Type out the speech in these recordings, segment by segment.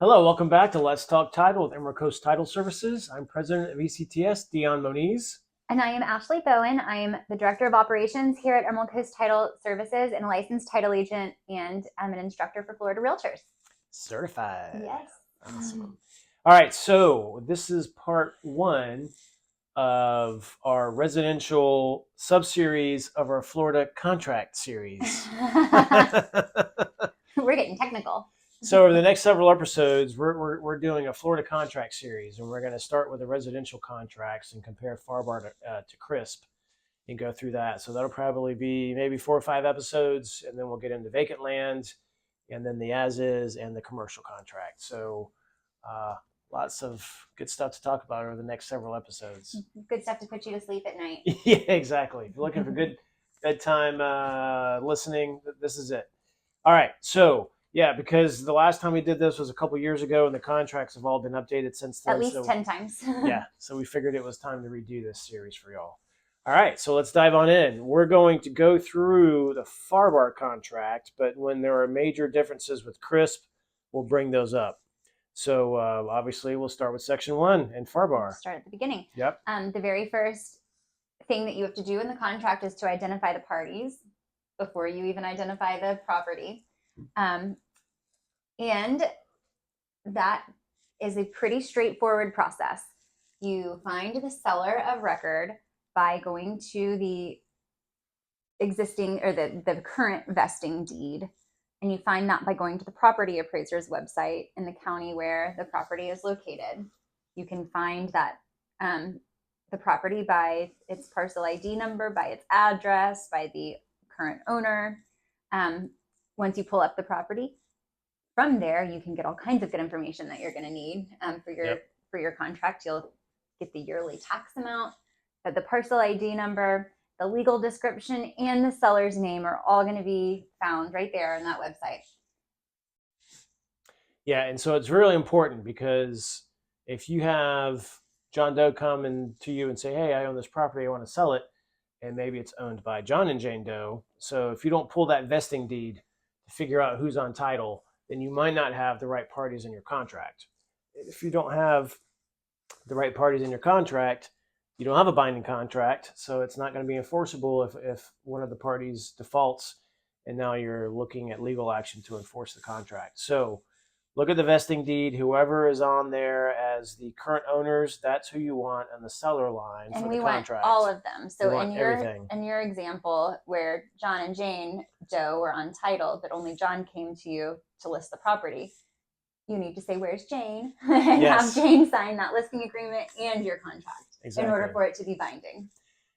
Hello, welcome back to Let's Talk Title with Emerald Coast Title Services. I'm president of ECTS, Dion Moniz. And I am Ashley Bowen. I am the Director of Operations here at Emerald Coast Title Services and a licensed title agent, and I'm an instructor for Florida Realtors. Certified. Yes. Awesome. All right, so this is part one of our residential sub-series of our Florida contract series. We're getting technical. So over the next several episodes, we're doing a Florida contract series, and we're going to start with the residential contracts and compare FARBAR to CRSP and go through that. So that'll probably be maybe 4 or 5 episodes, and then we'll get into vacant land, and then the as-is and the commercial contract. So lots of good stuff to talk about over the next several episodes. Good stuff to put you to sleep at night. Yeah, exactly. If you're looking for good bedtime listening, this is it. All right, so yeah, because the last time we did this was a couple years ago, and the contracts have all been updated since then. At least 10 times. Yeah, so we figured it was time to redo this series for y'all. All right, so let's dive on in. We're going to go through the FARBAR contract, but when there are major differences with CRSP, we'll bring those up. So obviously, we'll start with Section 1 and FARBAR. Start at the beginning. Yep. The very first thing that you have to do in the contract is to identify the parties before you even identify the property. And that is a pretty straightforward process. You find the seller of record by going to the existing or the current vesting deed. And you find that by going to the property appraiser's website in the county where the property is located. You can find that the property by its parcel ID number, by its address, by the current owner. Once you pull up the property, from there you can get all kinds of good information that you're going to need for your contract. You'll get the yearly tax amount, but the parcel ID number, the legal description, and the seller's name are all going to be found right there on that website. Yeah, and so it's really important because if you have John Doe come in to you and say, hey, I own this property, I want to sell it, and maybe it's owned by John and Jane Doe. So if you don't pull that vesting deed to figure out who's on title, then you might not have the right parties in your contract. If you don't have the right parties in your contract, you don't have a binding contract, so it's not going to be enforceable if one of the parties defaults, and now you're looking at legal action to enforce the contract. So look at the vesting deed. Whoever is on there as the current owners, that's who you want on the seller line for the contract. And we want all of them. So in everything. your example where John and Jane Doe were on title, but only John came to you to list the property, you need to say, where's Jane? And have Jane sign that listing agreement and your contract in order for it to be binding.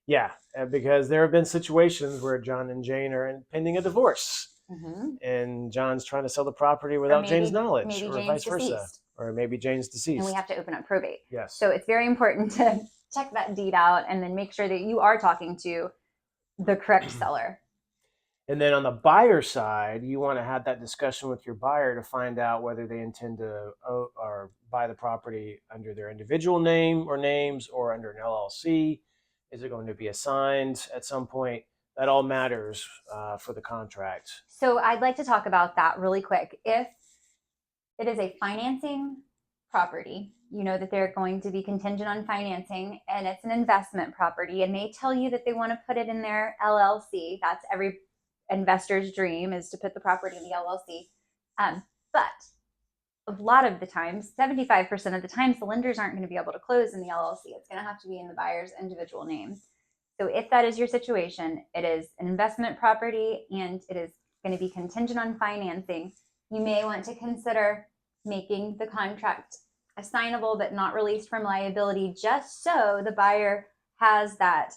Yeah, because there have been situations where John and Jane are pending a divorce. Mm-hmm. And John's trying to sell the property without Jane's knowledge, or vice versa. Or maybe Jane's deceased. And we have to open up probate. Yes. So it's very important to check that deed out and then make sure that you are talking to the correct seller. And then on the buyer side, you want to have that discussion with your buyer to find out whether they intend to or buy the property under their individual name or names or under an LLC. Is it going to be assigned at some point? That all matters for the contract. So I'd like to talk about that really quick. If it is a financing property, you know that they're going to be contingent on financing, and it's an investment property, and they tell you that they want to put it in their LLC. That's every investor's dream, is to put the property in the LLC. But a lot of the times, 75% of the times, the lenders aren't going to be able to close in the LLC. It's going to have to be in the buyer's individual names. So if that is your situation, it is an investment property and it is going to be contingent on financing, you may want to consider making the contract assignable but not released from liability, just so the buyer has that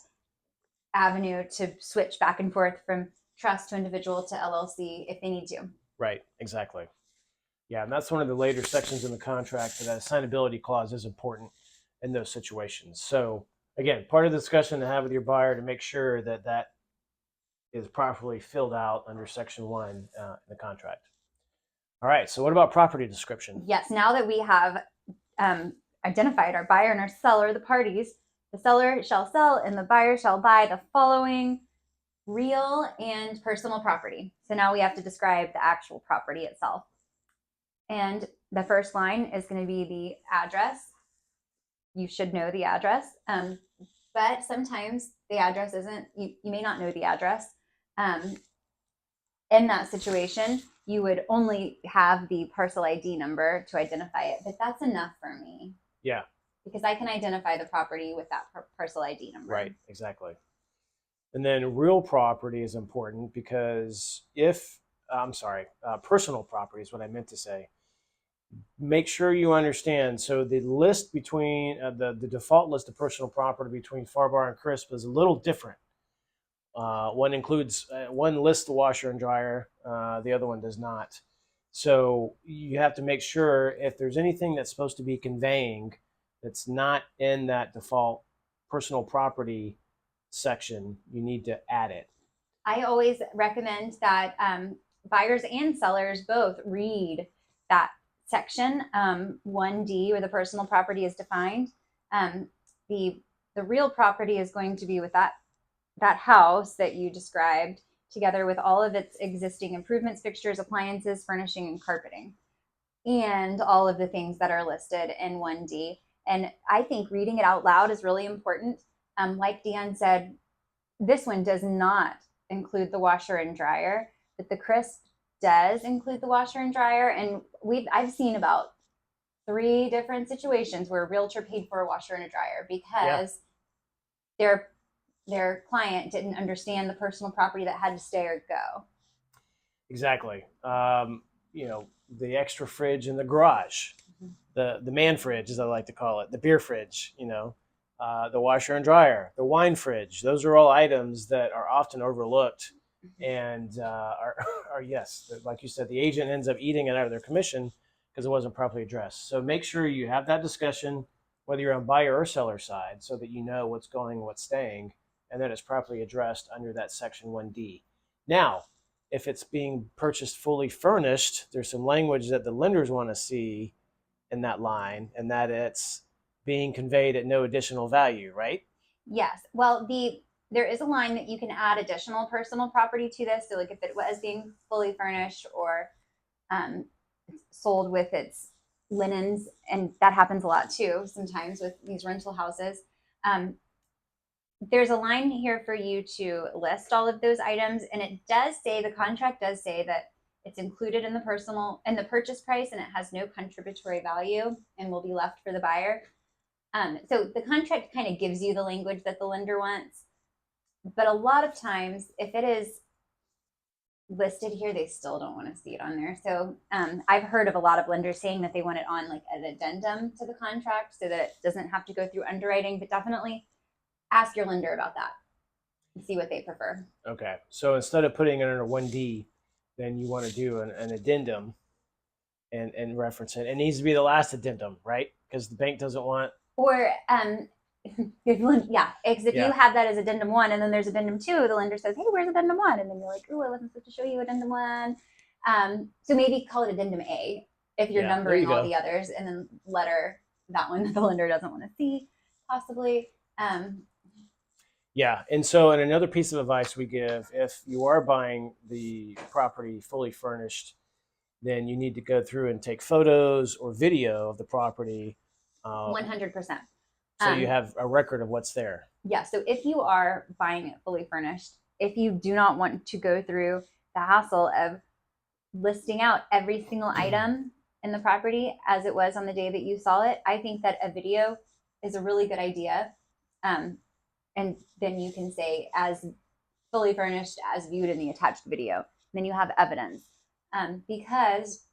avenue to switch back and forth from trust to individual to LLC if they need to. Right, exactly. Yeah, and that's one of the later sections in the contract, that assignability clause is important in those situations. So again, part of the discussion to have with your buyer to make sure that that is properly filled out under Section 1 in the contract. All right, so what about property description? Yes, now that we have identified our buyer and our seller, the parties, the seller shall sell and the buyer shall buy the following real and personal property. So now we have to describe the actual property itself. And The first line is going to be the address. You should know the address. But sometimes the address isn't, you may not know the address. In that situation, you would only have the parcel ID number to identify it, but that's enough for me. Yeah. Because I can identify the property with that parcel ID number. Right, exactly. And then real property is important because personal property is what I meant to say. Make sure you understand. So the list between the default list of personal property between Farbar and CRSP is a little different. One includes one lists the washer and dryer, the other one does not. So you have to make sure if there's anything that's supposed to be conveying that's not in that default personal property section, you need to add it. I always recommend that buyers and sellers both read that section 1D where the personal property is defined. The real property is going to be with that house that you described, together with all of its existing improvements, fixtures, appliances, furnishing, and carpeting, and all of the things that are listed in 1D. And I think reading it out loud is really important. Like Dion said, this one does not include the washer and dryer, but the CRSP does include the washer and dryer. And I've seen about 3 different situations where a realtor paid for a washer and a dryer because their client didn't understand the personal property that had to stay or go. Exactly. The extra fridge in the garage, the man fridge, as I like to call it, the beer fridge, the washer and dryer, the wine fridge. Those are all items that are often overlooked and are yes, like you said, the agent ends up eating it out of their commission because it wasn't properly addressed. So make sure you have that discussion, whether you're on buyer or seller side, so that you know what's going and what's staying, and that it's properly addressed under that section 1D. Now, if it's being purchased fully furnished, there's some language that the lenders want to see in that line, and that it's being conveyed at no additional value, right? Yes. Well, there is a line that you can add additional personal property to this. So like if it was being fully furnished or sold with its linens, and that happens a lot too sometimes with these rental houses. There's a line here for you to list all of those items, and it does say, the contract does say that it's included in the purchase price, and it has no contributory value and will be left for the buyer. So the contract kind of gives you the language that the lender wants, but a lot of times if it is listed here, they still don't want to see it on there. So I've heard of a lot of lenders saying that they want it on like an addendum to the contract so that it doesn't have to go through underwriting, but definitely ask your lender about that and see what they prefer. Okay. So instead of putting it under 1D, then you want to do an addendum and reference it. It needs to be the last addendum, right? Because the bank doesn't want. Or because if you have that as addendum 1 and then there's addendum 2, the lender says, hey, where's addendum 1? And then you're like, oh, I wasn't supposed to show you addendum 1. So maybe call it addendum A if you're numbering all the others, and then letter that one that the lender doesn't want to see, possibly. Yeah. And so, and another piece of advice we give, if you are buying the property fully furnished, then you need to go through and take photos or video of the property. 100%. So you have a record of what's there. Yeah. So if you are buying it fully furnished, if you do not want to go through the hassle of listing out every single item in the property as it was on the day that you saw it, I think that a video is a really good idea. And then you can say, as fully furnished as viewed in the attached video. Then you have evidence. Because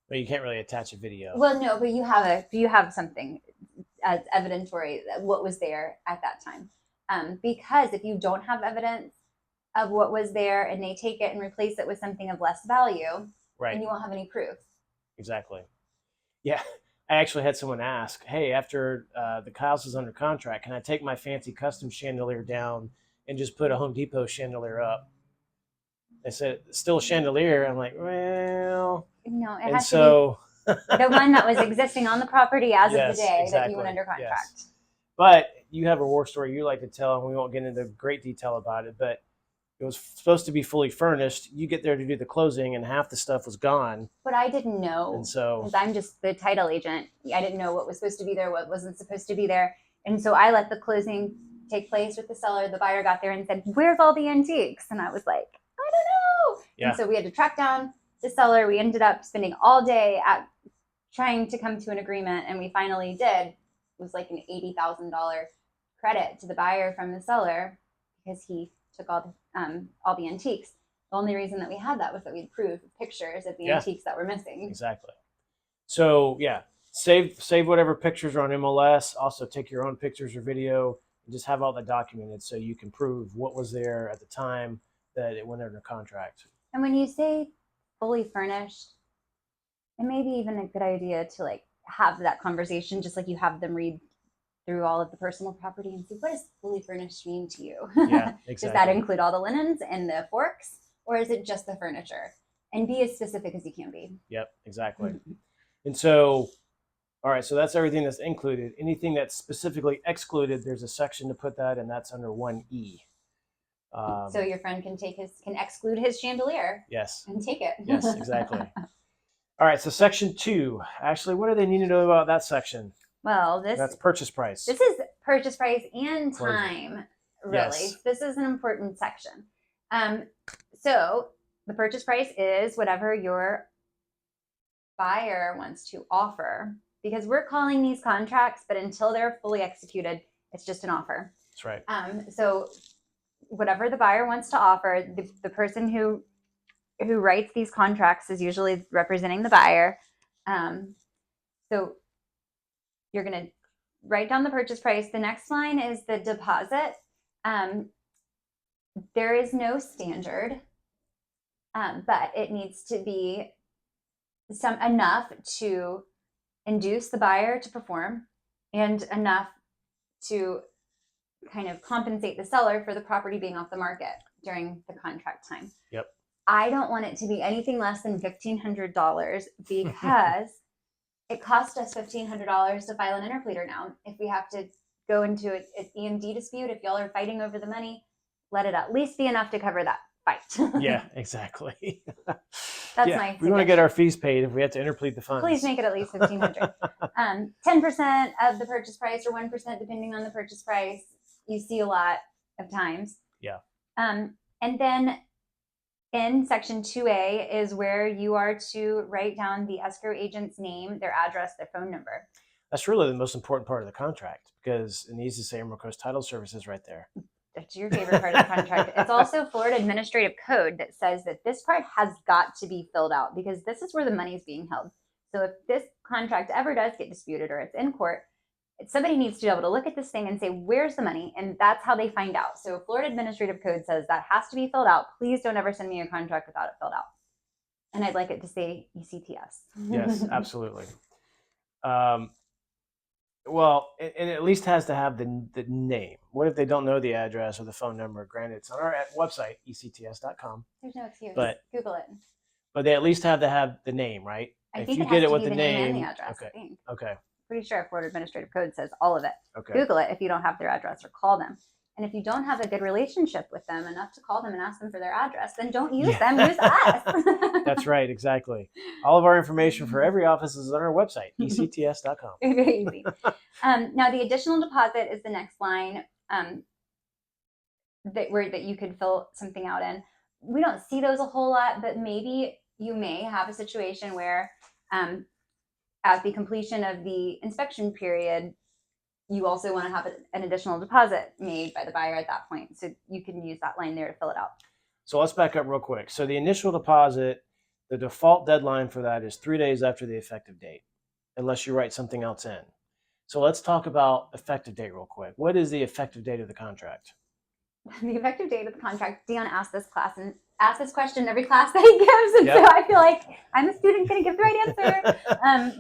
But you can't really attach a video. Well, no, but you have something as evidentiary what was there at that time. Because if you don't have evidence of what was there and they take it and replace it with something of less value, right, then you won't have any proof. Exactly. Yeah. I actually had someone ask, hey, after the house is under contract, can I take my fancy custom chandelier down and just put a Home Depot chandelier up? They said, still a chandelier. I'm like, well. No, it has to be the one that was existing on the property as of the day that you went under contract. Yes. But you have a war story you like to tell, and we won't get into great detail about it, but it was supposed to be fully furnished. You get there to do the closing, and half the stuff was gone. But I didn't know, And so, because I'm just the title agent. I didn't know what was supposed to be there, what wasn't supposed to be there. And so I let the closing take place with the seller. The buyer got there and said, "Where's all the antiques?" And I was like, "I don't know." yeah, And so we had to track down the seller. We ended up spending all day at trying to come to an agreement, and we finally did. It was like an $80,000 credit to the buyer from the seller because he took all the antiques. The only reason that we had that was that we'd proved pictures of the Yeah. antiques that were missing. exactly. So yeah, save whatever pictures are on MLS. Also take your own pictures or video and just have all that documented so you can prove what was there at the time that it went under contract. And when you say fully furnished, it may be even a good idea to like have that conversation, just like you have them read through all of the personal property and see, what does fully furnished mean to you? Yeah, exactly. Does that include all the linens and the forks, or is it just the furniture? And be as specific as you can be. Yep, exactly. And so, all right, so that's everything that's included. Anything that's specifically excluded, there's a section to put that, and that's under 1E. So your friend can exclude his chandelier. Yes. And take it. Yes, exactly. All right, so section 2. Ashley, what do they need to know about that section? Well, that's purchase price. This is purchase price and time, really. Yes. This is an important section. So the purchase price is whatever your buyer wants to offer, because we're calling these contracts, but until they're fully executed, it's just an offer. That's right. So whatever the buyer wants to offer, the person who writes these contracts is usually representing the buyer. So you're going to write down the purchase price. The next line is the deposit. There is no standard, but it needs to be enough to induce the buyer to perform and enough to kind of compensate the seller for the property being off the market during the contract time. Yep. I don't want it to be anything less than $1,500 because it cost us $1,500 to file an interpleader now. If we have to go into an EMD dispute, if y'all are fighting over the money, let it at least be enough to cover that fight. Yeah, exactly. That's my we want to get our fees paid if we have to interplead the funds. Please make it at least $1,500. 10% of the purchase price or 1% depending on the purchase price. You see a lot of times. Yeah. And then in section 2A is where you are to write down the escrow agent's name, their address, their phone number. That's really the most important part of the contract, because it needs to say Emerald Coast Title Services right there. That's your favorite part of the contract. It's also Florida Administrative Code that says that this part has got to be filled out because this is where the money is being held. So if this contract ever does get disputed or it's in court, somebody needs to be able to look at this thing and say, where's the money? And that's how they find out. So Florida Administrative Code says that has to be filled out. Please don't ever send me a contract without it filled out. And I'd like it to say ECTS. Yes, absolutely. Well, it at least has to have the name. What if they don't know the address or the phone number? Granted, it's on our website, ects.com. There's no excuse. But Google it. But they at least have to have the name, right? I if think you it get has it to with be the name name, and the address, okay. I think. Okay. Pretty sure Florida Administrative Code says all of it. Okay. Google it if you don't have their address or call them. And if you don't have a good relationship with them enough to call them and ask them for their address, then don't use them, use us. That's right, exactly. All of our information for every office is on our website, ects.com. Very easy. Now, the additional deposit is the next line that you could fill something out in. We don't see those a whole lot, but maybe you may have a situation where at the completion of the inspection period, you also want to have an additional deposit made by the buyer at that point. So you can use that line there to fill it out. So let's back up real quick. So the initial deposit, the default deadline for that is 3 days after the effective date, unless you write something else in. So let's talk about effective date real quick. What is the effective date of the contract? The effective date of the contract, Dion asked this question in every class that he gives. And so I feel like I'm a student going to give the right answer.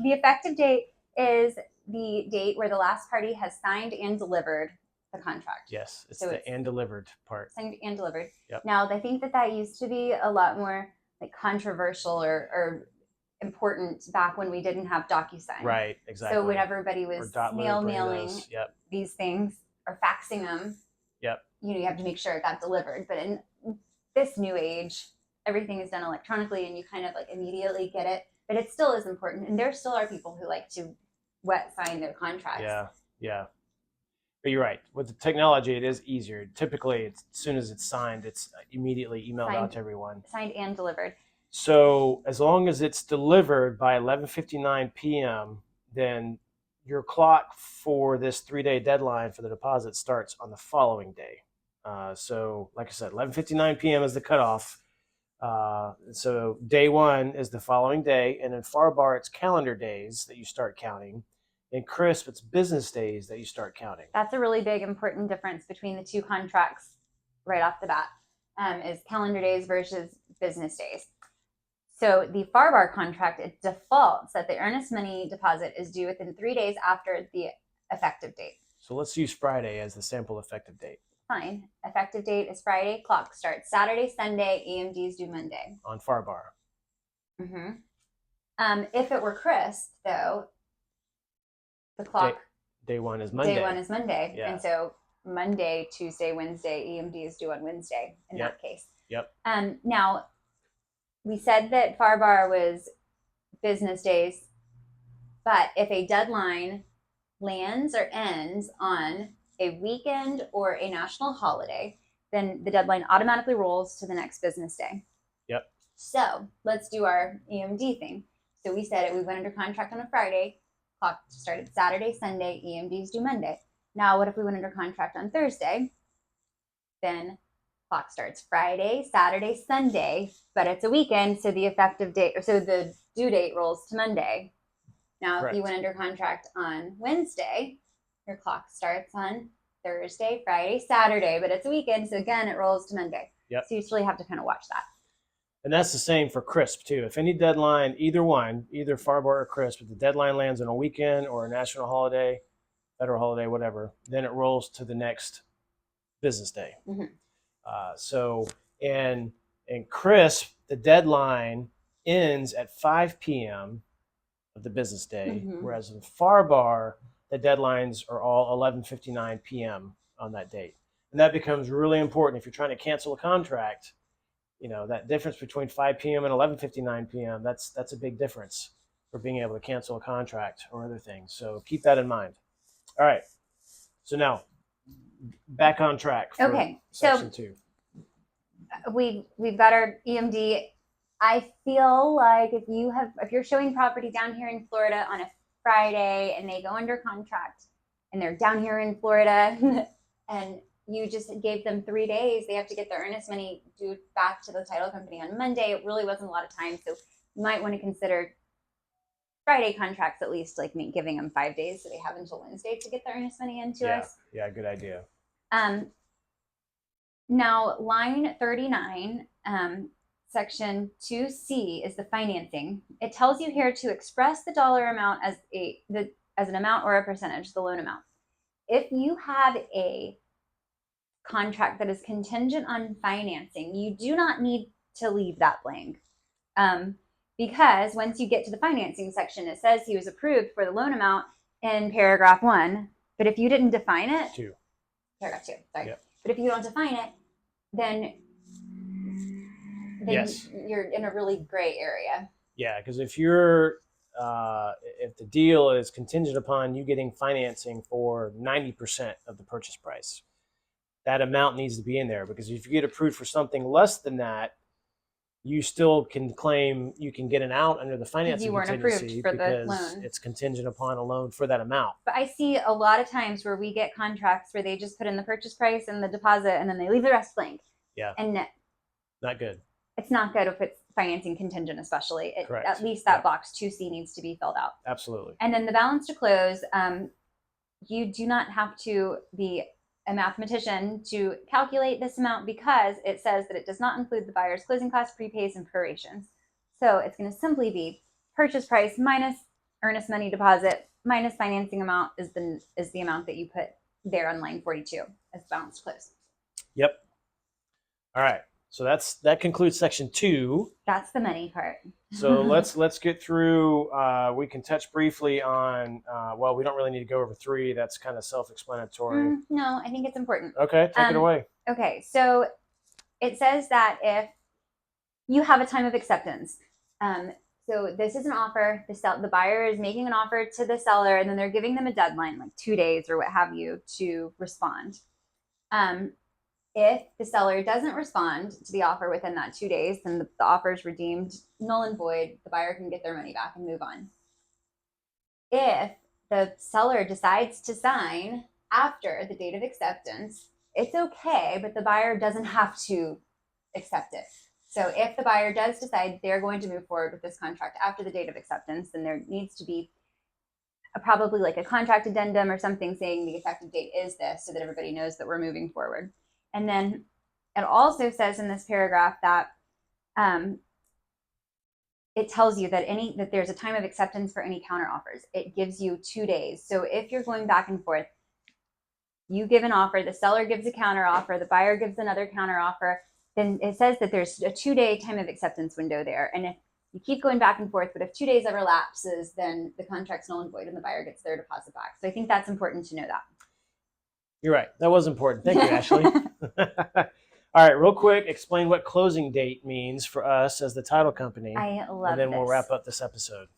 The effective date is the date where the last party has signed and delivered the contract. Yes, it's the and delivered part. Signed and delivered. Yep. Now, I think that used to be a lot more like controversial or important back when we didn't have DocuSign. Right, exactly. So when everybody was snail mailing these things or faxing them, you have to make sure it got delivered. But this new age, everything is done electronically and you kind of like immediately get it, but it still is important. And there still are people who like to wet sign their contracts. Yeah, yeah. But you're right. With the technology, it is easier. Typically, it's, as soon as it's signed, it's immediately emailed out to everyone. Signed and delivered. So as long as it's delivered by 11:59 p.m., then your clock for this 3-day deadline for the deposit starts on the following day. So like I said, 11:59 p.m. is the cutoff. So day one is the following day, and in FAR it's calendar days that you start counting. In CRSP, it's business days that you start counting. That's a really big, important difference between the two contracts right off the bat, is calendar days versus business days. So the FAR contract, it defaults that the earnest money deposit is due within 3 days after the effective date. So let's use Friday as the sample effective date. Fine. Effective date is Friday. Clock starts Saturday, Sunday. EMDs due Monday. On FAR. If it were CRSP, though, the clock day one is Monday. Day one is Monday, yeah. And so Monday, Tuesday, Wednesday, EMD is due on Wednesday in that case. Yep. Now, we said that FAR was business days, but if a deadline lands or ends on a weekend or a national holiday, then the deadline automatically rolls to the next business day. Yep. So let's do our EMD thing. So we said we went under contract on a Friday, clock started Saturday, Sunday, EMDs due Monday. Now, what if we went under contract on Thursday? Then clock starts Friday, Saturday, Sunday, but it's a weekend, so the effective date, or so the due date rolls to Monday. Now, Correct. If you went under contract on Wednesday, your clock starts on Thursday, Friday, Saturday, but it's a weekend, so again, it rolls to Monday. Yep. So you really have to kind of watch that. And that's the same for CRSP too. If any deadline, either FAR or CRSP, if the deadline lands on a weekend or a national holiday, federal holiday, whatever, then it rolls to the next business day. So in CRSP, the deadline ends at 5 p.m. of the business day, whereas in FAR, the deadlines are all 11:59 p.m. on that date. And that becomes really important if you're trying to cancel a contract. You know, that difference between 5 p.m. and 11:59 p.m., that's a big difference for being able to cancel a contract or other things. So keep that in mind. All right. So now, back on track for section 2. We've got our EMD. I feel like if you're showing property down here in Florida on a Friday and they go under contract and they're down here in Florida and you just gave them 3 days, they have to get their earnest money due back to the title company on Monday. It really wasn't a lot of time. So you might want to consider Friday contracts, at least like giving them 5 days. So they have until Wednesday to get their earnest money into us. Yeah, good idea. Now, line 39, section 2C is the financing. It tells you here to express the dollar amount as an amount or a percentage, the loan amount. If you have a contract that is contingent on financing, you do not need to leave that blank, because once you get to the financing section, it says he was approved for the loan amount in paragraph 1. But if you didn't define it, paragraph 2, sorry. Yep. But if you don't define it, then yes, you're in a really gray area. Yeah, because if the deal is contingent upon you getting financing for 90% of the purchase price, that amount needs to be in there, because if you get approved for something less than that, you still can claim you can get an out under the financing contingency because it's contingent upon a loan for that amount. But I see a lot of times where we get contracts where they just put in the purchase price and the deposit and then they leave the rest blank. Yeah. And not good. It's not good if it's financing contingent, especially. Correct. At least that box 2C needs to be filled out. Absolutely. And then the balance to close, you do not have to be a mathematician to calculate this amount, because it says that it does not include the buyer's closing costs, prepays, and prorations. So it's going to simply be purchase price minus earnest money deposit minus financing amount is the amount that you put there on line 42 as balance to close. Yep. All right. So that concludes section 2. That's the money part. So let's get through. We can touch briefly on. Well, we don't really need to go over 3. That's kind of self-explanatory. No, I think it's important. Okay, take it away. Okay, so it says that if you have a time of acceptance, so this is an offer. The buyer is making an offer to the seller, and then they're giving them a deadline, like 2 days or what have you, to respond. If the seller doesn't respond to the offer within that 2 days, then the offer is redeemed null and void. The buyer can get their money back and move on. If the seller decides to sign after the date of acceptance, it's okay, but the buyer doesn't have to accept it. So if the buyer does decide they're going to move forward with this contract after the date of acceptance, then there needs to be probably like a contract addendum or something saying the effective date is this, so that everybody knows that we're moving forward. And then it also says in this paragraph that it tells you that there's a time of acceptance for any counter offers. It gives you 2 days. So if you're going back and forth, you give an offer, the seller gives a counter offer, the buyer gives another counter offer, then it says that there's a 2-day time of acceptance window there. And if you keep going back and forth, but if 2 days ever lapses, then the contract's null and void and the buyer gets their deposit back. So I think that's important to know that. You're right. That was important. Thank you, Ashley. All right, real quick, explain what closing date means for us as the title company. I love and then this. We'll wrap up this episode.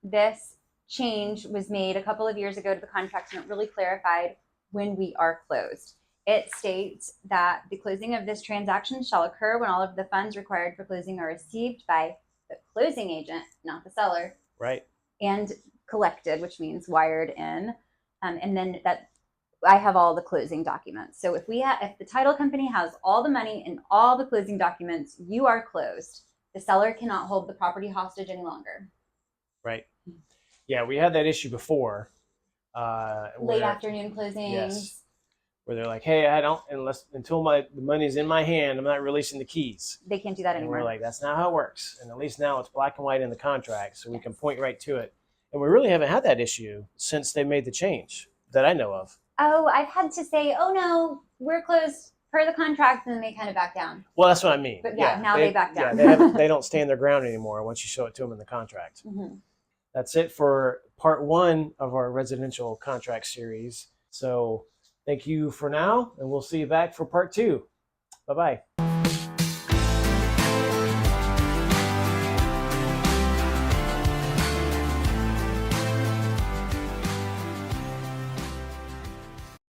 This change was made a couple of years ago to the contract, and it really clarified when we are closed. It states that the closing of this transaction shall occur when all of the funds required for closing are received by the closing agent, not the seller. Right. And collected, which means wired in. And then that I have all the closing documents. So if the title company has all the money and all the closing documents, you are closed. The seller cannot hold the property hostage any longer. Right. Yeah, we had that issue before. Late afternoon closings. Yes. Where they're like, hey, until the money's in my hand, I'm not releasing the keys. They can't do that anymore. And we're like, that's not how it works. And at least now it's black and white in the contract, so we can point right to it. And we really haven't had that issue since they made the change that I know of. Oh, I've had to say, oh no, we're closed per the contract, and then they kind of back down. Well, that's what I mean. But now they back down. Yeah, they don't stand their ground anymore once you show it to them in the contract. Mm-hmm. That's it for part 1 of our residential contract series. So thank you for now, and we'll see you back for part 2. Bye-bye.